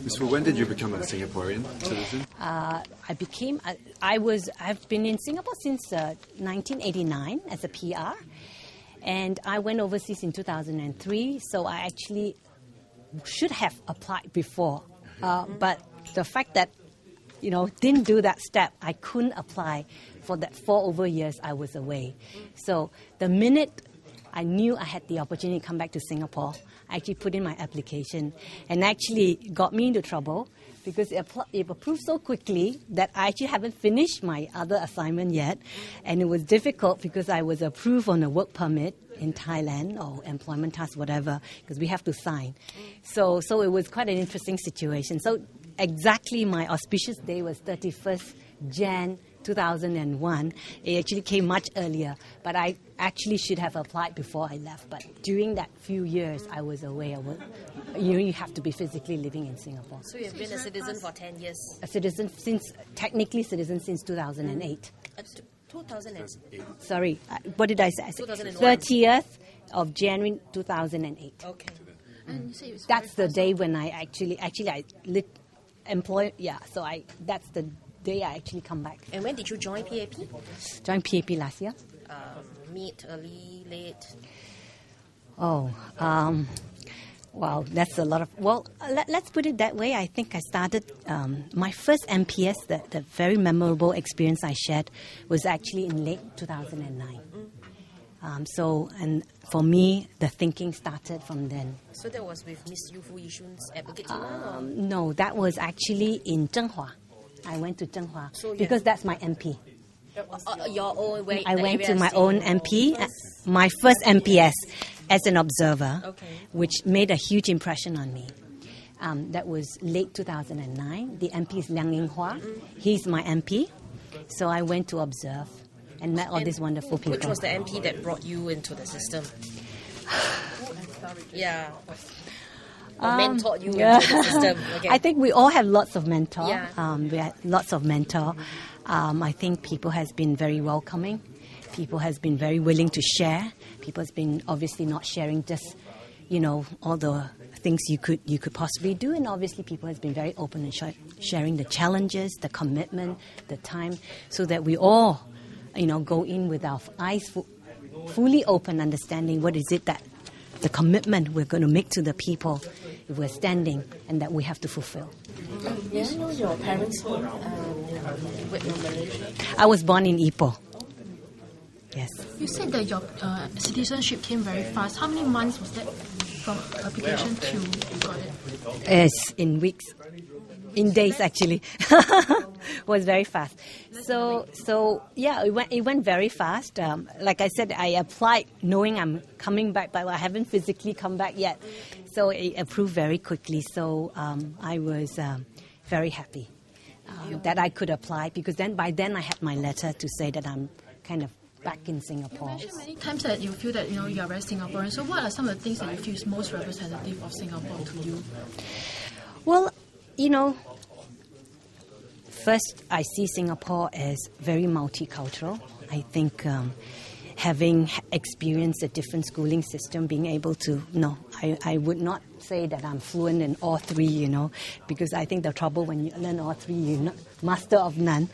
Ms. Fu, when did you become a Singaporean citizen? I've been in Singapore since 1989 as a PR, and I went overseas in 2003, so I actually should have applied before. But the fact that, didn't do that step, I couldn't apply for that 4 over years I was away. So the minute I knew I had the opportunity to come back to Singapore, I actually put in my application, and actually got me into trouble because it approved so quickly that I actually haven't finished my other assignment yet, and it was difficult because I was approved on a work permit in Thailand or employment task, whatever, because we have to sign. So it was quite an interesting situation. So exactly my auspicious day was 31st Jan 2001. It actually came much earlier, but I actually should have applied before I left. But during that few years I was away, you have to be physically living in Singapore. So you've been a citizen for 10 years? Technically citizen since 2008. 2008? Sorry, what did I say? 2001. 30th of January 2008. Okay. That's the day when I actually that's the day I actually come back. And when did you join PAP? Joined PAP last year. Mid, early, late? Wow, that's a lot of... Well, let's put it that way. I think I started... my first MPS, the very memorable experience I shared, was actually in late 2009. And for me, the thinking started from then. So that was with Miss Yu Fu Yishun's advocate team? No, that was actually in Zhenghua. I went to Zhenghua because that's my MP. Your own way? I went to my own MP, my first MPS as an observer, which made a huge impression on me. That was late 2009. The MP is Liang Yinghua. He's my MP. So I went to observe and met all these wonderful people. Which was the MP that brought you into the system? Yeah. Or mentored you into the system? Okay. I think we all have lots of mentors. Yeah. We had lots of mentors. I think people has been very welcoming. People has been very willing to share. People has been obviously not sharing just, all the things you could possibly do. And obviously people has been very open and sharing the challenges, the commitment, the time, so that we all, go in with our eyes fully open, understanding what is it that the commitment we're going to make to the people if we're standing and that we have to fulfill. May I know your parents' home in Malaysia? I was born in Ipoh. Yes. You said that your citizenship came very fast. How many months was that from application to you got it? Yes, in weeks. In days, actually. It was very fast. So yeah, it went very fast. Like I said, I applied knowing I'm coming back, but I haven't physically come back yet. So it approved very quickly. So I was very happy that I could apply, because by then I had my letter to say that I'm kind of back in Singapore. You mentioned many times that you feel that you are very Singaporean. So what are some of the things that you feel is most representative of Singapore to you? Well, first I see Singapore as very multicultural. I think having experienced a different schooling system, being able to, I would not say that I'm fluent in all three, because I think the trouble when you learn all three, you're not master of none.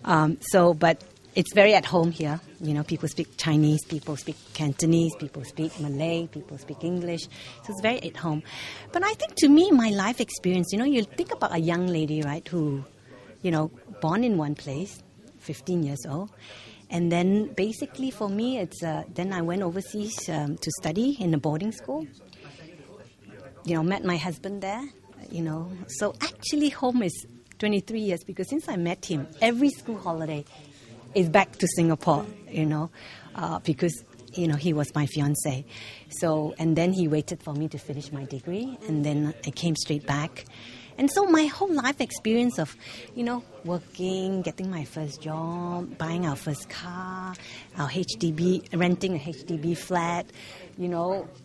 But it's very at home here. People speak Chinese, people speak Cantonese, people speak Malay, people speak English. So it's very at home. But I think to me, my life experience, you think about a young lady, right, who, born in one place, 15 years old. And then basically for me, it's then I went overseas to study in a boarding school. Met my husband there, So actually home is 23 years, because since I met him, every school holiday is back to Singapore, because, he was my fiancé. So, and then he waited for me to finish my degree, and then I came straight back. And so my whole life experience of, working, getting my first job, buying our first car, our renting a HDB flat,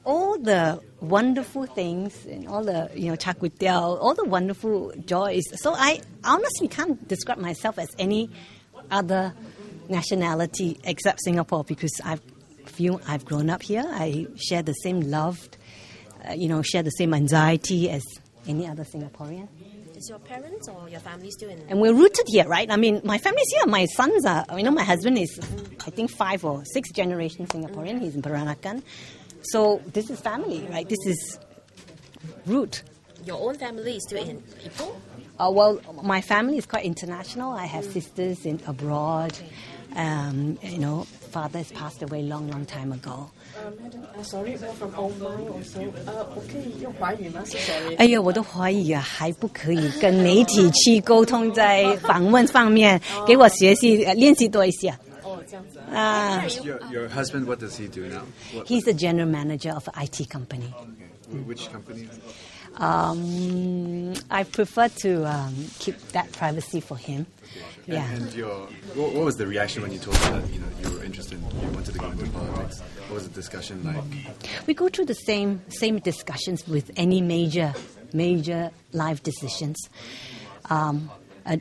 all the wonderful things and all the, char kway teow, all the wonderful joys. So I honestly can't describe myself as any other nationality except Singapore, because I've grown up here. I share the same love, share the same anxiety as any other Singaporean. Is your parents or your family still in? And we're rooted here, right? I mean, my family's here. My sons are, my husband is, I think, 5 or 6 generation Singaporean. He's in Peranakan. So this is family, right? This is root. Your own family is still in Ipoh? Well, my family is quite international. I have sisters abroad. Father has passed away long time ago. Madam, sorry, we're from online also. 我可以用华语吗？ Sorry. 哎呀，我都怀疑啊，还不可以跟媒体去沟通，在访问方面，给我学习练习多一些。哦，这样子啊。啊 Your husband, what does he do now? He's a general manager of an IT company. Okay. Which company? I prefer to keep that privacy for him. Yeah. And what was the reaction when you told him that you were interested, you wanted to go into politics? What was the discussion like? We go through the same discussions with any major life decisions.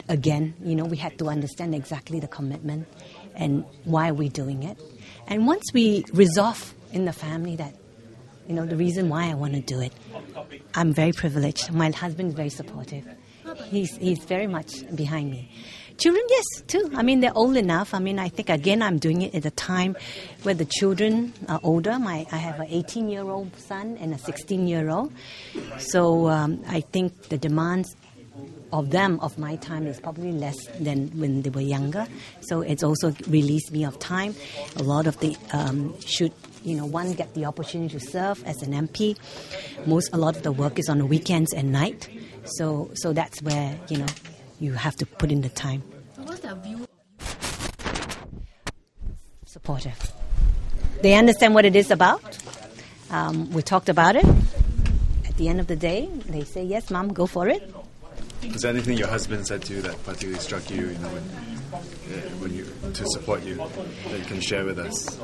Again, we had to understand exactly the commitment and why we're doing it. And once we resolve in the family that, the reason why I want to do it, I'm very privileged. My husband is very supportive. He's very much behind me. Children, yes, too. I mean, they're old enough. I mean, I think, again, I'm doing it at a time where the children are older. I have an 18-year-old son and a 16-year-old. So I think the demands of my time is probably less than when they were younger. So it's also released me of time. A lot of the one get the opportunity to serve as an MP. A lot of the work is on the weekends and night. So that's where you have to put in the time. So what's their view? Supportive. They understand what it is about. We talked about it. At the end of the day, they say, yes, Mom, go for it. Was there anything your husband said to you that particularly struck you, when you to support you, that you can share with us?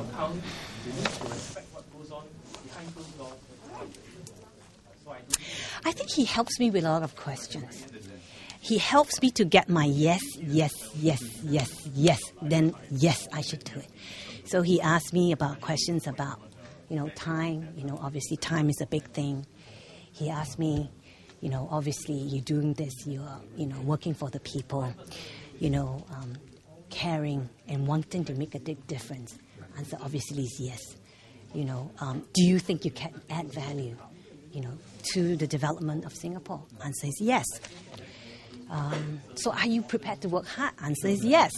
I think he helps me with a lot of questions. He helps me to get my yes. Then yes, I should do it. So he asked me about questions about, time. Obviously time is a big thing. He asked me, obviously you're doing this, you're, working for the people, caring and wanting to make a big difference. Answer obviously is yes. Do you think you can add value, to the development of Singapore? Answer is yes. So are you prepared to work hard? Answer is yes.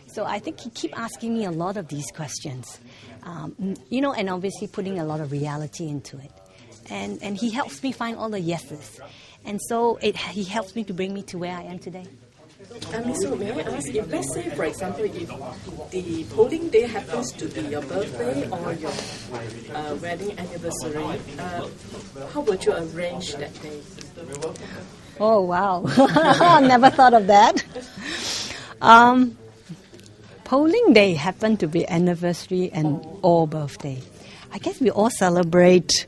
So I think he keep asking me a lot of these questions, and obviously putting a lot of reality into it. And he helps me find all the yeses. And so he helps me to bring me to where I am today. So may I ask, if let's say, for example, if the polling day happens to be your birthday or your wedding anniversary, how would you arrange that day? Oh, wow. Never thought of that. Polling day happened to be anniversary and or birthday. I guess we all celebrate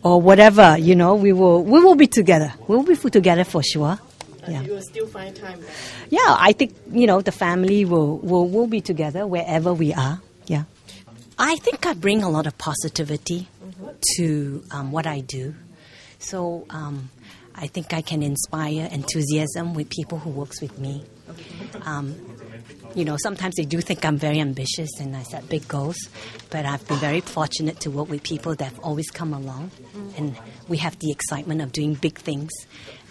or whatever, we will be together. We'll be together for sure. Yeah. You will still find time then? Yeah, I think, the family will be together wherever we are. Yeah. I think I bring a lot of positivity to what I do. So I think I can inspire enthusiasm with people who works with me. Sometimes they do think I'm very ambitious and I set big goals, but I've been very fortunate to work with people that have always come along, and we have the excitement of doing big things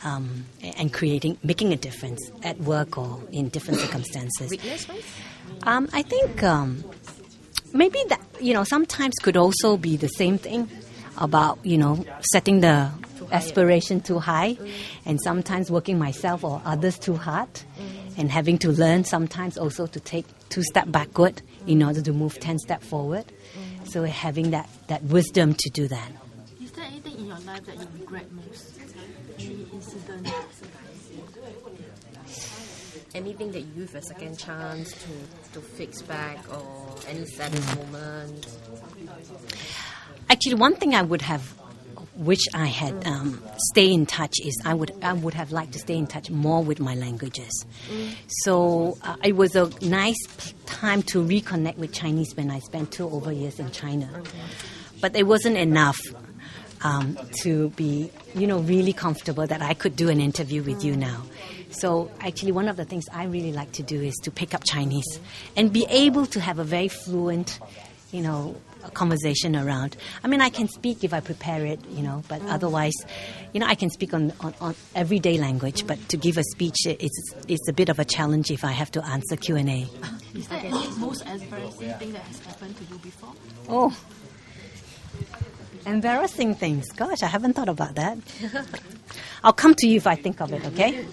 and making a difference at work or in different circumstances. I think maybe that, sometimes could also be the same thing about, setting the aspiration too high and sometimes working myself or others too hard. And having to learn sometimes also to take 2 steps backward in order to move 10 steps forward. So having that wisdom to do that. Is there anything in your life that you regret most? Any incident? Anything that you give a second chance to fix back, or any saddest moment? Actually, one thing I would have which I had stay in touch is I would have liked to stay in touch more with my languages. So it was a nice time to reconnect with Chinese when I spent 2 over years in China. But it wasn't enough to be really comfortable that I could do an interview with you now. So actually one of the things I really like to do is to pick up Chinese and be able to have a very fluent, a conversation around. I mean, I can speak if I prepare it, but otherwise, I can speak on everyday language, but to give a speech, it's a bit of a challenge if I have to answer Q&A. Is there any most embarrassing thing that has happened to you before? Oh, embarrassing things. Gosh, I haven't thought about that. I'll come to you if I think of it, okay?